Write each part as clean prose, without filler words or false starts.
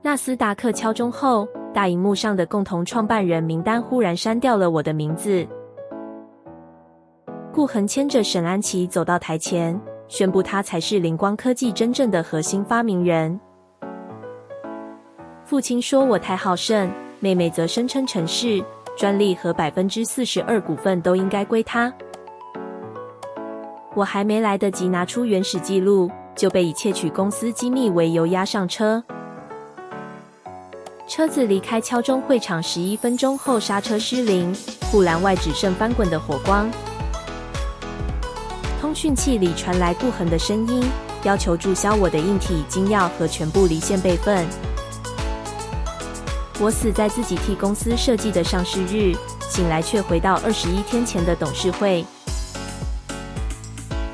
納斯達克敲鐘後，大螢幕上的共同創辦人名單忽然刪掉了我的名字。顧恆牽着沈安琪走到台前，宣布他才是靈光科技真正的核心發明人。父親說我太好勝，妹妹則聲稱程式、專利和42%股份都應該歸他。我還沒來得及拿出原始記錄，就被以竊取公司機密為由押上車。車子離開敲鐘會場11分鐘後，剎車失靈，護欄外只剩翻滾的火光。通訊器裡傳來顧恆的聲音，要求註銷我的硬體金鑰和全部離線備份。我死在自己替公司設計的上市日，醒來卻回到21天前的董事會。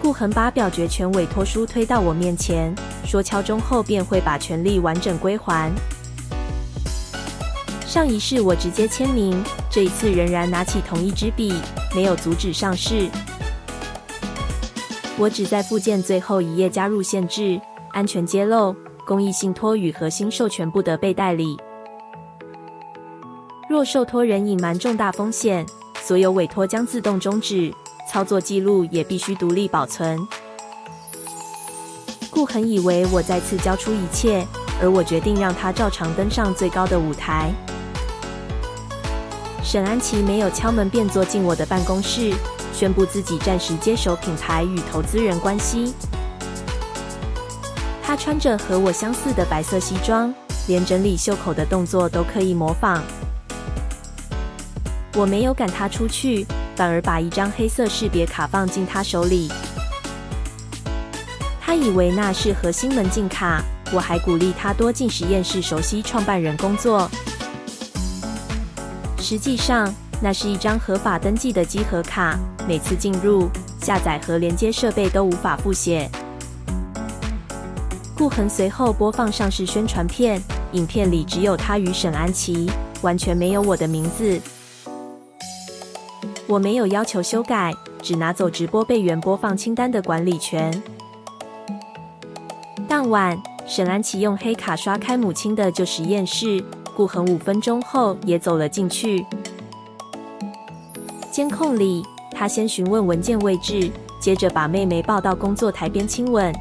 顧恆把表決權委託書推到我面前，說敲鐘後便會把權利完整歸還。上一世我直接簽名，這一次仍然拿起同一支筆，沒有阻止上市。我只在附件最後一頁加入限制：安全揭露，公益信託與核心授權不得被代理。若受託人隱瞞重大風險，所有委託將自動終止，操作記錄也必須獨立保存。顧恆以為我再次交出一切，而我決定讓他照常登上最高的舞台。沈安琪沒有敲門便坐進我的辦公室，宣布自己暫時接手品牌與投資人關係。他穿着和我相似的白色西裝，連整理袖口的動作都可以模仿。我沒有趕他出去，反而把一張黑色識別卡放進他手裡。他以為那是核心門禁卡，我還鼓勵他多進實驗室熟悉創辦人工作。實際上，那是一張合法登記的稽核卡，每次進入、下載和連接設備都無法複寫。顧恆隨後播放上市宣傳片，影片裡只有他與沈安琪，完全沒有我的名字。我沒有要求修改，只拿走直播備援播放清單的管理權。當晚，沈安琪用黑卡刷開母親的舊實驗室，顧恆5分鐘後也走了進去。監控裡，他先詢問文件位置，接着把妹妹抱到工作台邊親吻。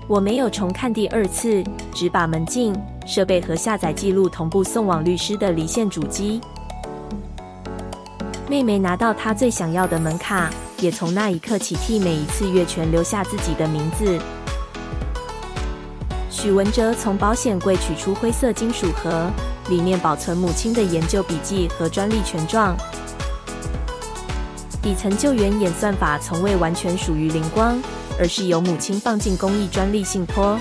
我沒有重看第二次，只把門禁、設備和下載記錄同步送往律師的離線主機。妹妹拿到她最想要的門卡，也從那一刻起替每一次月權留下自己的名字。許文哲從保險櫃取出灰色金屬盒，裡面保存母親的研究筆記和專利權狀。底層救援演算法從未完全屬於靈光，而是由母親放進公益專利信託。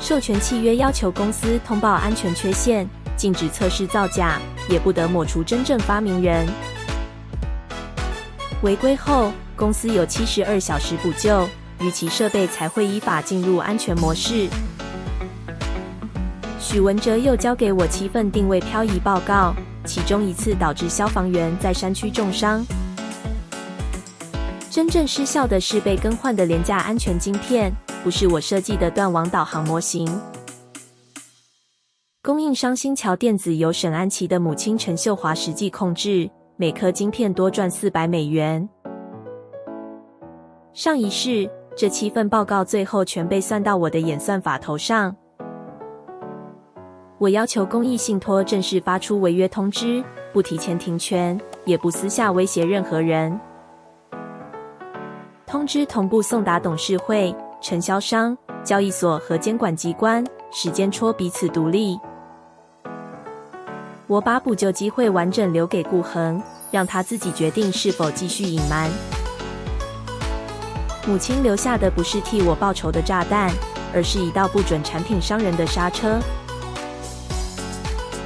授權契約要求公司通報安全缺陷，禁止測試造假，也不得抹除真正發明人。違規後，公司有72小時補救，逾期設備才會依法進入安全模式。許文哲又交給我7份定位漂移報告，其中1次導致消防員在山區重傷。真正失效的是被更換的廉價安全晶片，不是我設計的斷網導航模型。供應商新橋電子由沈安琪的母親陳秀華實際控制，每顆晶片多賺$400。上一世，這7份報告最後全被算到我的演算法頭上。我要求公益信託正式發出違約通知，不提前停權，也不私下威脅任何人。通知同步送達董事會、承銷商、交易所和監管機關，時間戳彼此獨立。我把補救機會完整留給顧恆，讓他自己決定是否繼續隱瞞。母親留下的不是替我報仇的炸彈，而是一道不准產品傷人的剎車。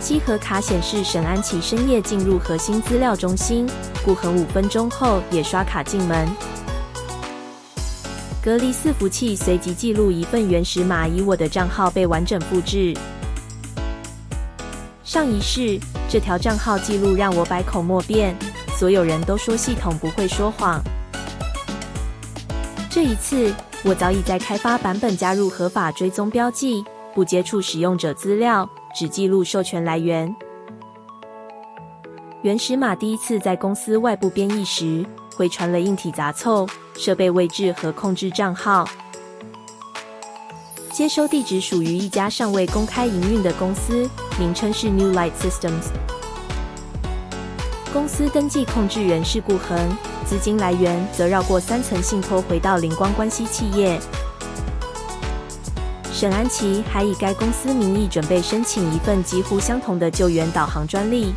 稽核卡顯示沈安琪深夜進入核心資料中心，顧恆5分鐘後也刷卡進門。隔離伺服器隨即記錄一份原始碼，以我的賬號被完整複製。上一世，這條賬號記錄讓我百口莫辯，所有人都說系統不會說謊。這一次，我早已在開發版本加入合法追蹤標記，不接觸使用者資料，只記錄授權來源。原始碼第一次在公司外部編譯時，回傳了硬體雜湊、設備位置和控制賬號。接收地址屬於一家尚未公開營運的公司，名稱是 New Light Systems。公司登記控制人是顧恆，資金來源則繞過3層信託回到靈光關係企業。沈安琪還以該公司名義準備申請一份幾乎相同的救援導航專利。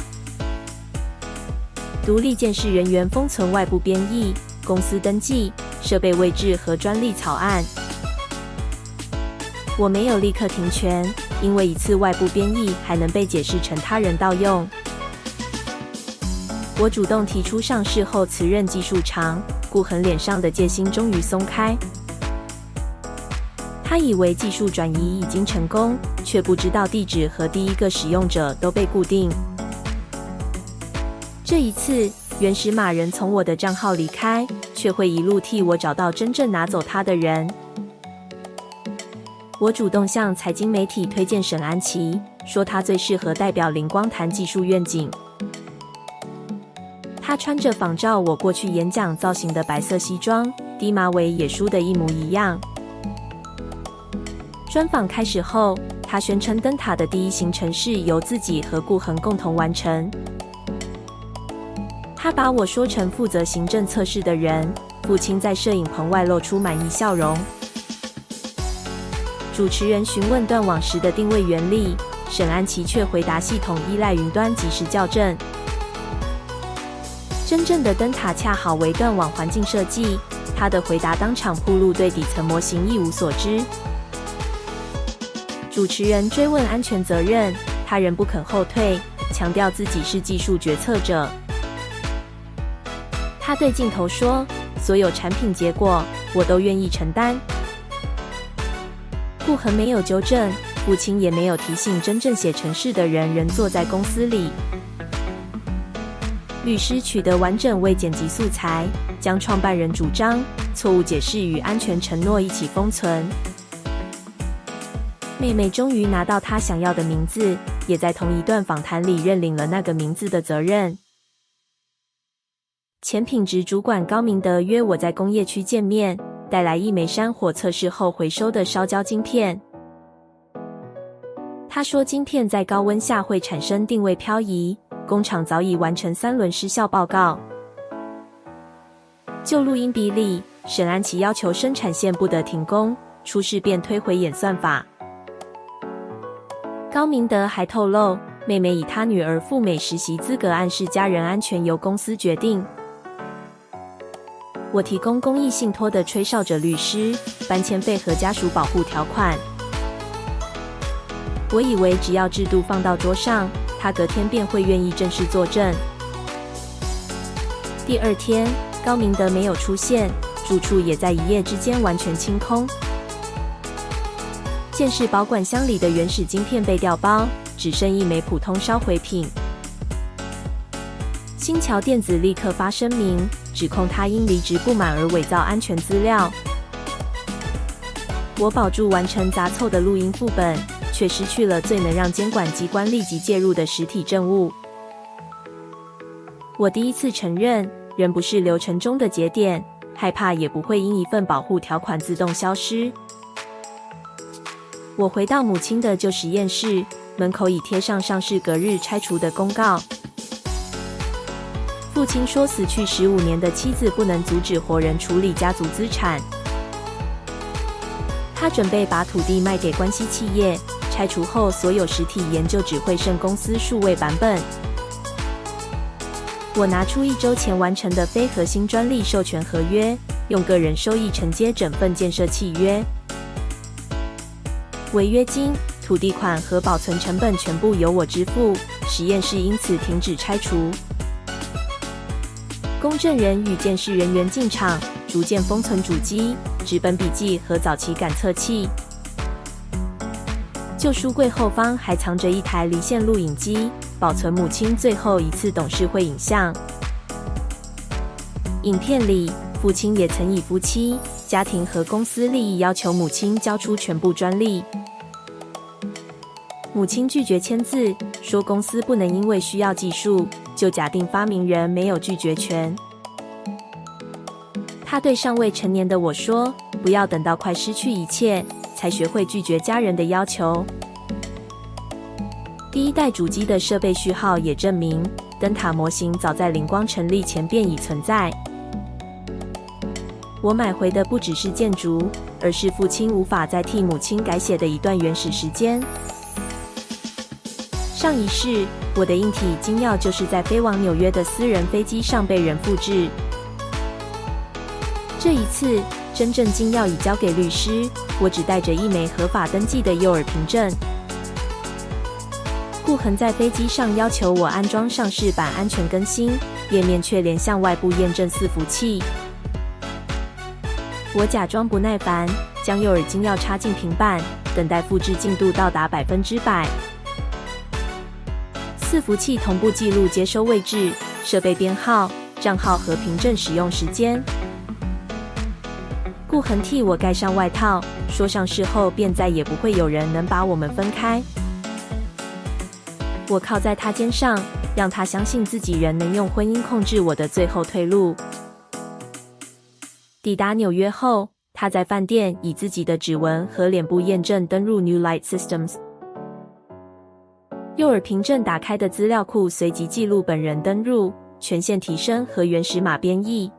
獨立監視人員封存外部編譯、公司登記、設備位置和專利草案。我沒有立刻停權，因為一次外部編譯還能被解釋成他人盜用。我主動提出上市後辭任技術長，顧恆臉上的戒心終於鬆開。他以為技術轉移已經成功，卻不知道地址和第一個使用者都被固定。這一次，原始碼人從我的賬號離開，卻會一路替我找到真正拿走它的人。我主動向財經媒體推薦沈安琪，說他最適合代表靈光談技術願景。他穿着仿照我過去演講造型的白色西裝，低馬尾也梳得一模一樣。專訪開始後，他宣稱燈塔的第一行程是由自己和顧恆共同完成。他把我說成負責行政測試的人，父親在攝影棚外露出滿意笑容。主持人詢問斷網時的定位原理，沈安琪卻回答系統依賴雲端即時校正。真正的燈塔恰好為斷網環境設計，他的回答當場暴露對底層模型一無所知。主持人追問安全責任，他仍不肯後退，強調自己是技術決策者。他對鏡頭說：“所有產品結果，我都願意承擔。”顧恆沒有糾正，父親也沒有提醒，真正寫程式的人仍坐在公司裡。律師取得完整未剪輯素材，將創辦人主張、錯誤解釋與安全承諾一起封存。妹妹終於拿到她想要的名字，也在同一段訪談裡認領了那個名字的責任。前品質主管高明德約我在工業區見面，帶來一枚山火測試後回收的燒焦晶片。他說晶片在高溫下會產生定位漂移，工廠早已完成3輪失效報告。就錄音筆裡，沈安琪要求生產線不得停工，出事便推回演算法。高明德還透露，妹妹以她女兒赴美實習資格暗示家人安全由公司決定。我提供公益信託的吹哨者律師、搬遷費和家屬保護條款。我以為只要制度放到桌上，他隔天便會願意正式作證。第二天，高明德沒有出現，住處也在一夜之間完全清空。鑑識保管箱裡的原始晶片被調包，只剩一枚普通燒毀品。新橋電子立刻發聲明，指控他因離職不滿而偽造安全資料。我保住完成雜湊的錄音副本，卻失去了最能讓監管機關立即介入的實體證物。我第一次承認，人不是流程中的節點，害怕也不會因一份保護條款自動消失。我回到母親的舊實驗室，門口已貼上上市隔日拆除的公告。父親說，死去15年的妻子不能阻止活人處理家族資產。他準備把土地賣給關係企業，拆除後所有實體研究只會剩公司數位版本。我拿出1週前完成的非核心專利授權合約，用個人收益承接整份建設契約。違約金、土地款和保存成本全部由我支付，實驗室因此停止拆除。公證人與鑑識人員進場，逐漸封存主機、紙本筆記和早期感測器。舊書櫃後方還藏着一台離線錄影機，保存母親最後一次董事會影像。影片裡，父親也曾以夫妻、家庭和公司利益要求母親交出全部專利。母親拒絕簽字，說公司不能因為需要技術，就假定發明人沒有拒絕權。她對尚未成年的我說，不要等到快失去一切，才學會拒絕家人的要求。第一代主機的設備序號也證明，燈塔模型早在靈光成立前便已存在。我買回的不只是建築，而是父親無法再替母親改寫的一段原始時間。上一世，我的硬體精要就是在飛往紐約的私人飛機上被人複製。這一次，真正精要已交給律師，我只帶着一枚合法登記的幼兒憑證。顧恆在飛機上要求我安裝上市版安全更新，頁面卻連向外部驗證伺服器。我假裝不耐煩，將幼兒精要插進平板，等待複製進度到達100%。伺服器同步記錄接收位置、設備編號、賬號和憑證使用時間。顧恆替我蓋上外套，說上市後便再也不會有人能把我們分開。我靠在他肩上，讓他相信自己仍能用婚姻控制我的最後退路。抵達紐約後，他在飯店以自己的指紋和臉部驗證登入 New Light Systems。幼兒憑證打開的資料庫隨即記錄本人登入、權限提升和原始碼編譯。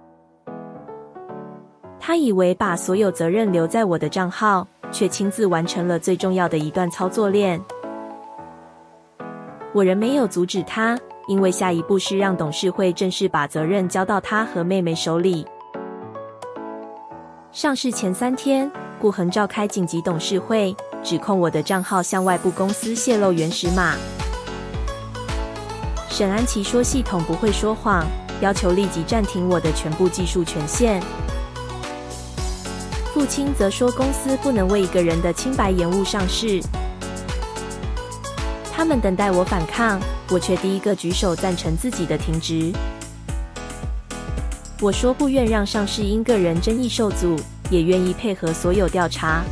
他以為把所有責任留在我的賬號，卻親自完成了最重要的一段操作鏈。我仍沒有阻止他，因為下一步是讓董事會正式把責任交到他和妹妹手裡。上市前3天，顧恆召開緊急董事會，指控我的賬號向外部公司洩露原始碼。沈安琪說系統不會說謊，要求立即暫停我的全部技術權限。父親則說公司不能為一個人的清白延誤上市。他們等待我反抗，我卻第一個舉手贊成自己的停職。我說不願讓上市因個人爭議受阻，也願意配合所有調查。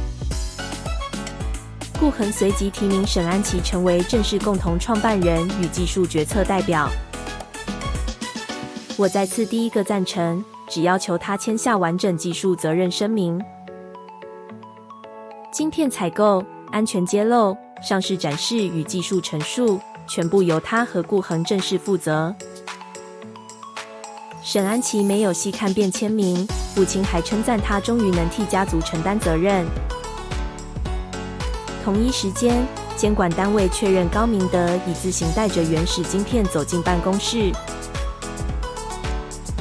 顧恆隨即提名沈安琪成為正式共同創辦人與技術決策代表。我再次第一個贊成，只要求他簽下完整技術責任聲明。晶片採購、安全揭露、上市展示與技術陳述，全部由他和顧恆正式負責。沈安琪沒有細看便簽名，父親還稱讚他終於能替家族承擔責任。同一時間，監管單位確認高明德已自行帶着原始晶片走進辦公室。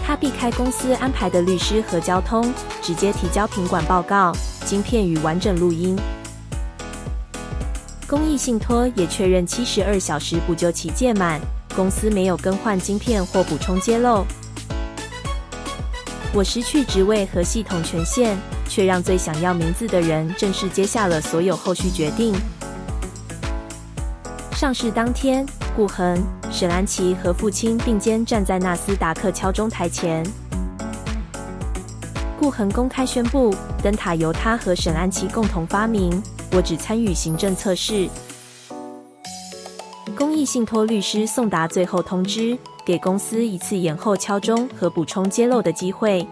他避開公司安排的律師和交通，直接提交品管報告、晶片與完整錄音。公益信託也確認72小時補救期屆滿，公司沒有更換晶片或補充揭露。我失去職位和系統權限，卻讓最想要名字的人正式接下了所有後續決定。上市當天，顧恆、沈安琪和父親並肩站在納斯達克敲鐘台前。顧恆公開宣布，燈塔由他和沈安琪共同發明，我只參與行政測試。公益信託律師送達最後通知，給公司一次延後敲鐘和補充揭露的機會。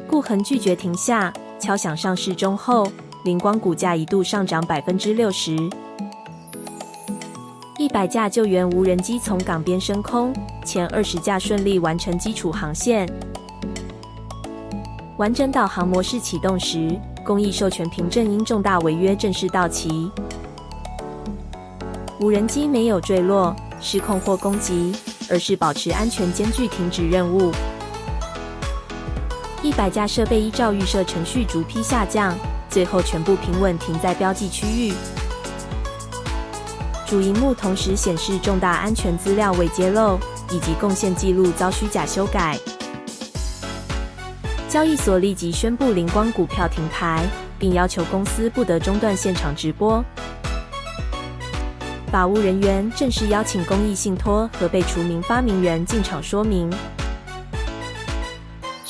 顧恆拒絕停下，敲響上市鐘後，靈光股價一度上漲60%。100架救援無人機從港邊升空，前20架順利完成基礎航線。完整導航模式啟動時，公益授權憑證因重大違約正式到期。無人機沒有墜落、失控或攻擊，而是保持安全艱巨停止任務。100架設備依照預設程序逐批下降，最後全部平穩停在標記區域。主螢幕同時顯示重大安全資料未揭露，以及貢獻記錄遭虛假修改。交易所立即宣布靈光股票停牌，並要求公司不得中斷現場直播。法務人員正式邀請公益信託和被除名發明人進場說明。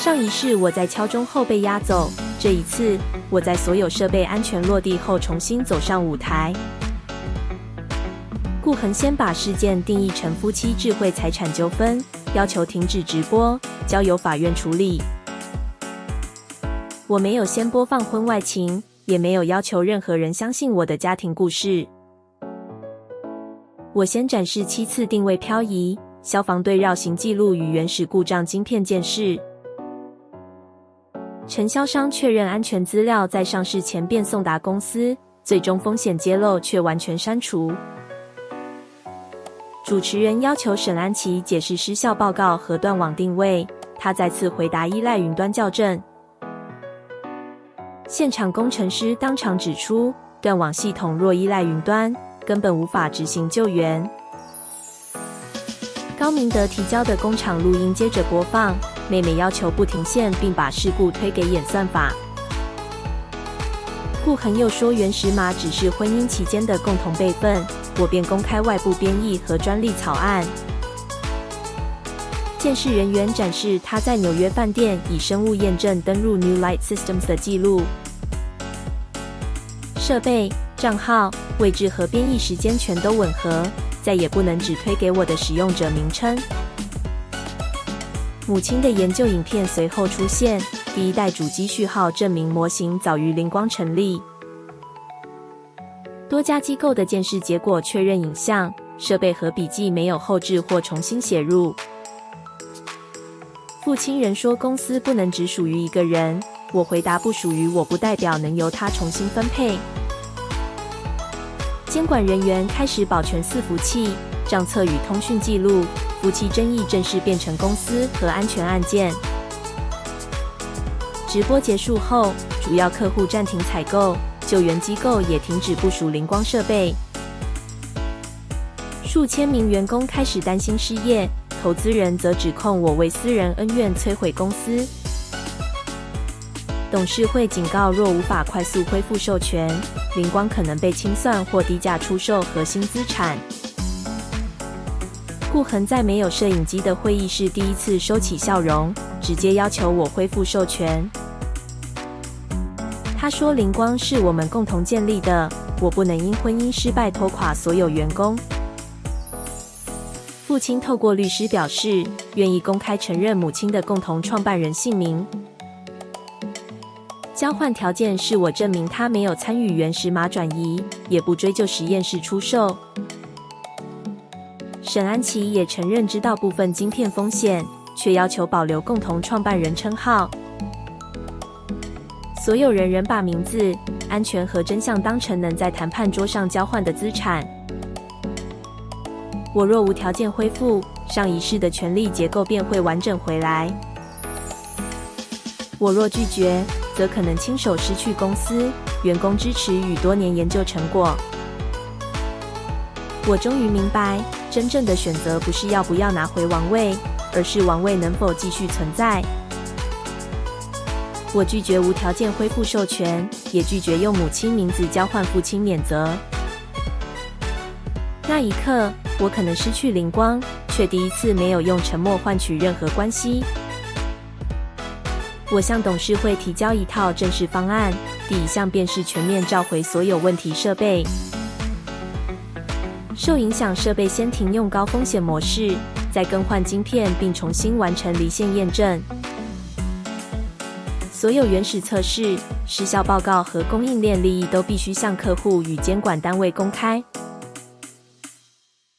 上一世我在敲鐘後被押走，這一次我在所有設備安全落地後重新走上舞台。顧恆先把事件定義成夫妻智慧財產糾紛，要求停止直播，交由法院處理。我沒有先播放婚外情，也沒有要求任何人相信我的家庭故事。我先展示7次定位漂移、消防隊繞行記錄與原始故障晶片鑑識。承銷商確認安全資料在上市前便送達公司，最終風險揭露卻完全刪除。主持人要求沈安琪解釋失效報告和斷網定位，他再次回答依賴雲端校正。現場工程師當場指出，斷網系統若依賴雲端，根本無法執行救援。高明德提交的工廠錄音接着播放，妹妹要求不停線，並把事故推給演算法。顧恆又說原始碼只是婚姻期間的共同備份，我便公開外部編譯和專利草案。鑑識人員展示他在紐約飯店以生物驗證登入 New Light Systems 的記錄。設備、賬號、位置和編譯時間全都吻合，再也不能只推給我的使用者名稱。母親的研究影片隨後出現，第一代主機序號證明模型早於靈光成立。多家機構的鑑識結果確認影像、設備和筆記沒有後製或重新寫入。父親仍說公司不能只屬於一個人，我回答不屬於我不代表能由他重新分配。監管人員開始保全伺服器、賬冊與通訊記錄，夫妻爭議正式變成公司和安全案件。直播結束後，主要客戶暫停採購，救援機構也停止部署靈光設備。數千名員工開始擔心失業，投資人則指控我為私人恩怨摧毀公司。董事會警告，若無法快速恢復授權，靈光可能被清算或低價出售核心資產。顧恆在沒有攝影機的會議室第一次收起笑容，直接要求我恢復授權。他說靈光是我們共同建立的，我不能因婚姻失敗拖垮所有員工。父親透過律師表示，願意公開承認母親的共同創辦人姓名。交換條件是我證明他沒有參與原始碼轉移，也不追究實驗室出售。沈安琪也承認知道部分晶片風險，卻要求保留共同創辦人稱號。所有人仍把名字、安全和真相當成能在談判桌上交換的資產。我若無條件恢復，上一世的權力結構便會完整回來。我若拒絕，則可能親手失去公司、員工支持與多年研究成果。我終於明白，真正的選擇不是要不要拿回王位，而是王位能否繼續存在。我拒絕無條件恢復授權，也拒絕用母親名字交換父親免責。那一刻，我可能失去靈光，卻第一次沒有用沉默換取任何關係。我向董事會提交一套正式方案，第一項便是全面召回所有問題設備。受影響設備先停用高風險模式，再更換晶片並重新完成離線驗證。所有原始測試、失效報告和供應鏈利益都必須向客戶與監管單位公開。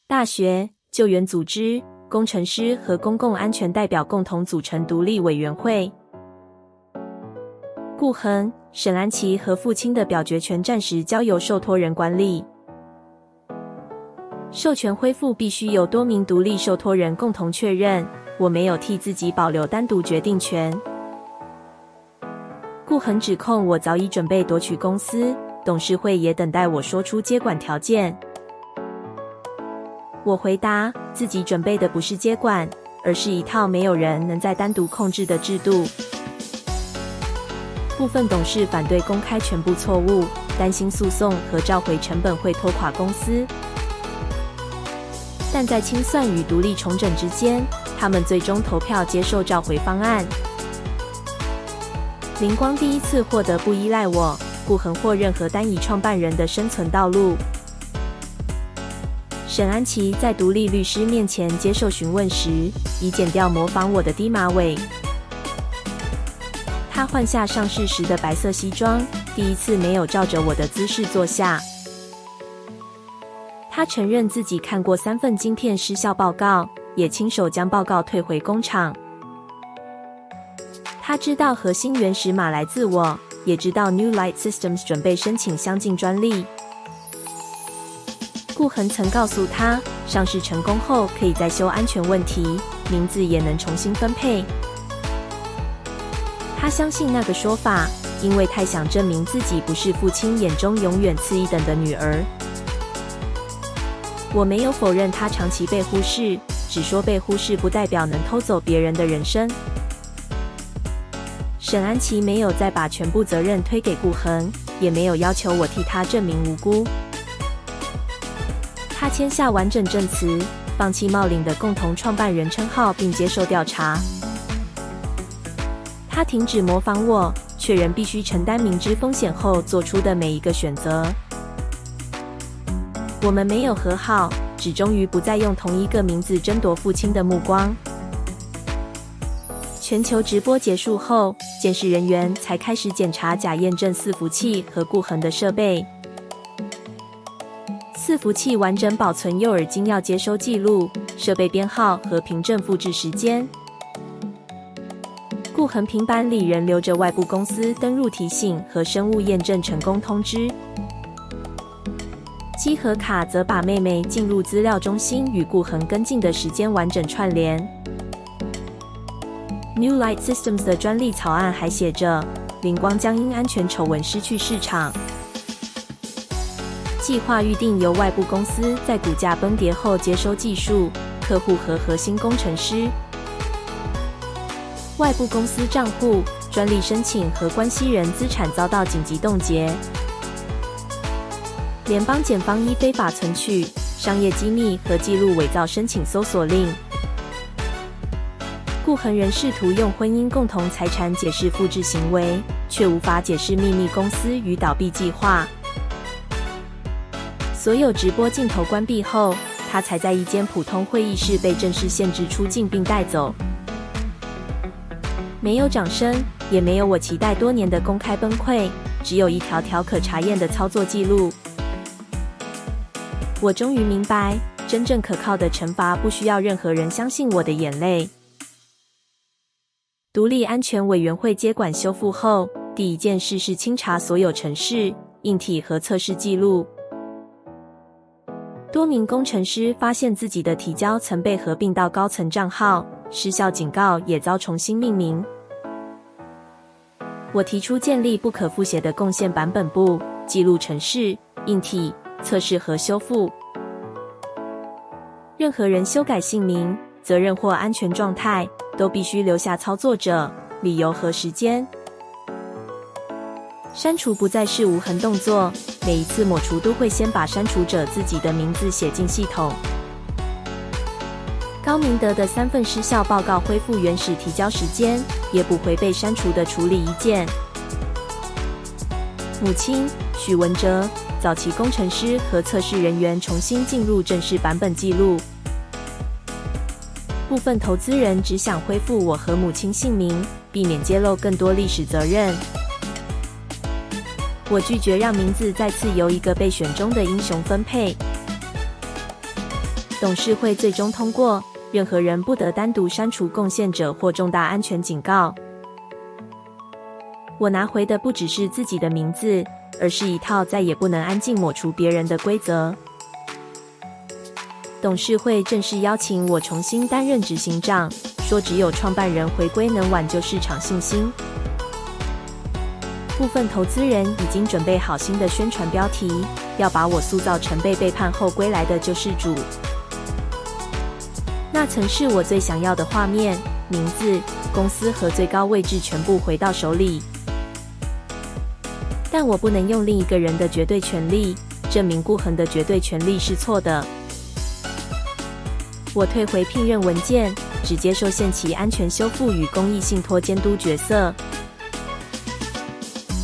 大學、救援組織、工程師和公共安全代表共同組成獨立委員會。顧恆、沈安琪和父親的表決權暫時交由受託人管理。授權恢復必須由多名獨立受託人共同確認，我沒有替自己保留單獨決定權。顧恆指控我早已準備奪取公司，董事會也等待我說出接管條件。我回答，自己準備的不是接管，而是一套沒有人能再單獨控制的制度。部分董事反對公開全部錯誤，擔心訴訟和召回成本會拖垮公司。但在清算與獨立重整之間，他們最終投票接受召回方案。靈光第一次獲得不依賴我、顧恆或任何單一創辦人的生存道路。沈安琪在獨立律師面前接受詢問時，已剪掉模仿我的低馬尾。他換下上市時的白色西裝，第一次沒有照着我的姿勢坐下。他承認自己看過3份晶片失效報告，也親手將報告退回工廠。他知道核心原始碼來自我，也知道 New Light Systems 準備申請相近專利。顧恆曾告訴他，上市成功後可以再修安全問題，名字也能重新分配。他相信那個說法，因為太想證明自己不是父親眼中永遠次一等的女兒。我沒有否認他長期被忽視，只說被忽視不代表能偷走別人的人生。沈安琪沒有再把全部責任推給顧恆，也沒有要求我替他證明無辜。他簽下完整證詞，放棄冒領的共同創辦人稱號，並接受調查。他停止模仿我，卻仍必須承擔明知風險後做出的每一個選擇。我們沒有和好，只終於不再用同一個名字爭奪父親的目光。全球直播結束後，監視人員才開始檢查假驗證伺服器和顧恆的設備。伺服器完整保存右耳金鑰接收記錄、設備編號和憑證複製時間。顧恆平板裡仍留着外部公司登入提醒和生物驗證成功通知。稽核卡則把妹妹進入資料中心與顧恆跟進的時間完整串聯。New Light Systems 的專利草案還寫着，靈光將因安全醜聞失去市場。計劃預定由外部公司在股價崩跌後接收技術、客戶和核心工程師。外部公司賬戶、專利申請和關係人資產遭到緊急凍結。聯邦檢方依非法存取、商業機密和記錄偽造申請搜索令。顧恆仍試圖用婚姻共同財產解釋複製行為，卻無法解釋秘密公司與倒閉計劃。所有直播鏡頭關閉後，他才在一間普通會議室被正式限制出境並帶走。沒有掌聲，也沒有我期待多年的公開崩潰，只有一條條可查驗的操作記錄。我終於明白，真正可靠的懲罰不需要任何人相信我的眼淚。獨立安全委員會接管修復後，第一件事是清查所有程式、硬體和測試記錄。多名工程師發現自己的提交曾被合併到高層賬號，失效警告也遭重新命名。我提出建立不可複寫的貢獻版本部，記錄程式、硬體、測試和修復。任何人修改姓名、責任或安全狀態，都必須留下操作者、理由和時間。刪除不再是無痕動作，每一次抹除都會先把刪除者自己的名字寫進系統。高明德的3份失效報告恢復原始提交時間，也補回被刪除的處理意見。母親許文哲、早期工程師和測試人員重新進入正式版本記錄。部分投資人只想恢復我和母親姓名，避免揭露更多歷史責任。我拒絕讓名字再次由一個被選中的英雄分配。董事會最終通過，任何人不得單獨刪除貢獻者或重大安全警告。我拿回的不只是自己的名字，而是一套再也不能安靜抹除別人的規則。董事會正式邀請我重新擔任執行長，說只有創辦人回歸能挽救市場信心。部分投資人已經準備好新的宣傳標題，要把我塑造成被背叛後歸來的救世主。那曾是我最想要的畫面，名字、公司和最高位置全部回到手裡。但我不能用另一個人的絕對權力，證明顧恆的絕對權力是錯的。我退回聘任文件，只接受限期安全修復與公益信託監督角色。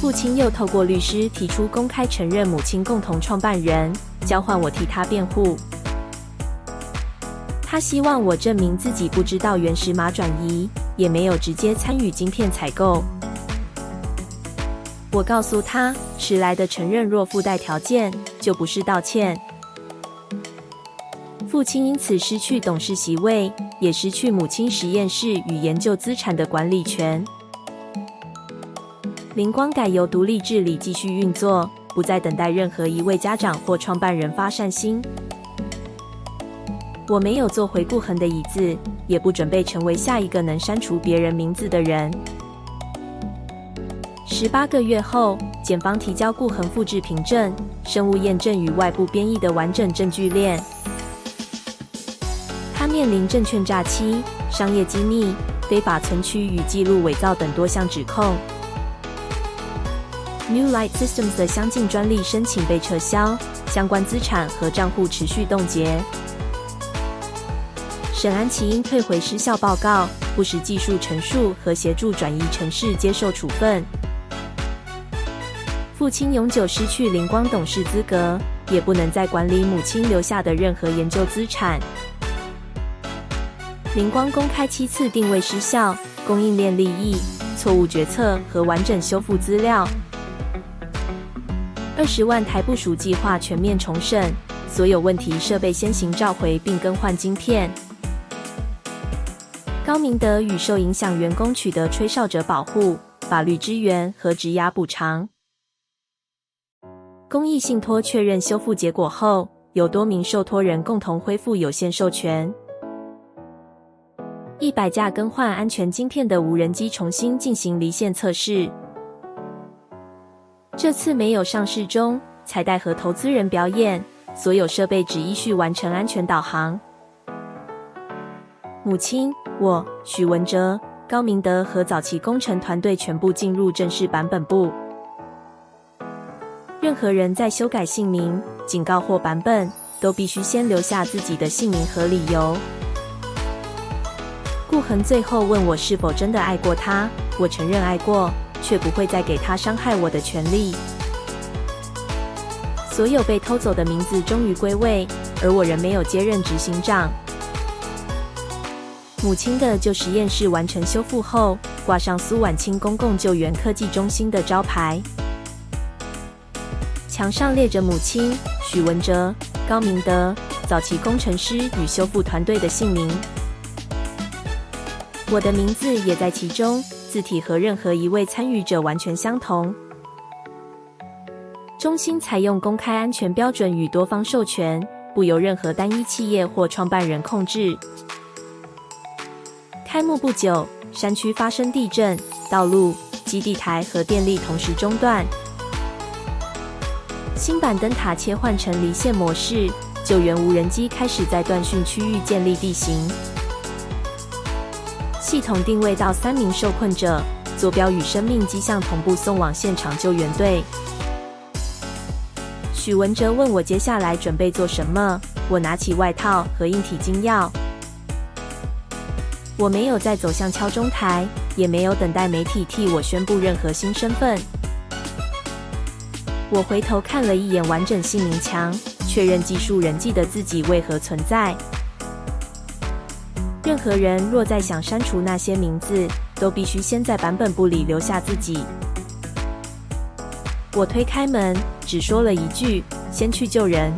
父親又透過律師提出公開承認母親共同創辦人，交換我替他辯護。他希望我證明自己不知道原始碼轉移，也沒有直接參與晶片採購。我告訴他，遲來的承認若附帶條件，就不是道歉。父親因此失去董事席位，也失去母親實驗室與研究資產的管理權。靈光改由獨立治理繼續運作，不再等待任何一位家長或創辦人發善心。我沒有做回顧痕的椅子，也不準備成為下一個能刪除別人名字的人。18個月後，檢方提交顧痕複製憑證、生物驗證與外部編譯的完整證據鏈。他面臨證券詐欺、商業機密、非法存取與記錄偽造等多項指控。New Light Systems 的相近專利申請被撤銷，相關資產和賬戶持續凍結。沈安琪因退回失效報告、不實技術陳述和協助轉移程式接受處分。父親永久失去靈光董事資格，也不能再管理母親留下的任何研究資產。靈光公開7次定位失效、供應鏈利益、錯誤決策和完整修復資料。20萬台部署計劃全面重審，所有問題設備先行召回並更換晶片。高明德與受影響員工取得吹哨者保護、法律支援和職涯補償。公益信託確認修復結果後，由多名受託人共同恢復有限授權。100架更換安全晶片的無人機重新進行離線測試。這次沒有上市中彩帶和投資人表演，所有設備只依序完成安全導航。母親、我、許文哲、高明德和早期工程團隊全部進入正式版本部。任何人在修改姓名、警告或版本，都必須先留下自己的姓名和理由。顧痕最後問我是否真的愛過他，我承認愛過，卻不會再給他傷害我的權利。所有被偷走的名字終於歸位，而我仍沒有接任執行長。母親的舊實驗室完成修復後，掛上蘇婉清公共救援科技中心的招牌，牆上列着母親、許文哲、高明德、早期工程師與修復團隊的姓名。我的名字也在其中，字體和任何一位參與者完全相同。中心採用公開安全標準與多方授權，不由任何單一企業或創辦人控制。開幕不久，山區發生地震，道路、基地台和電力同時中斷。新版燈塔切換成離線模式，救援無人機開始在斷訊區域建立地形。系統定位到3名受困者，坐標與生命跡象同步送往現場救援隊。許文哲問我接下來準備做什麼，我拿起外套和硬體金鑰。我沒有再走向敲鐘台，也沒有等待媒體替我宣布任何新身份。我回頭看了一眼完整姓名牆，確認記述人記得自己為何存在。任何人若再想刪除那些名字，都必須先在版本部裡留下自己。我推開門，只說了一句：先去救人。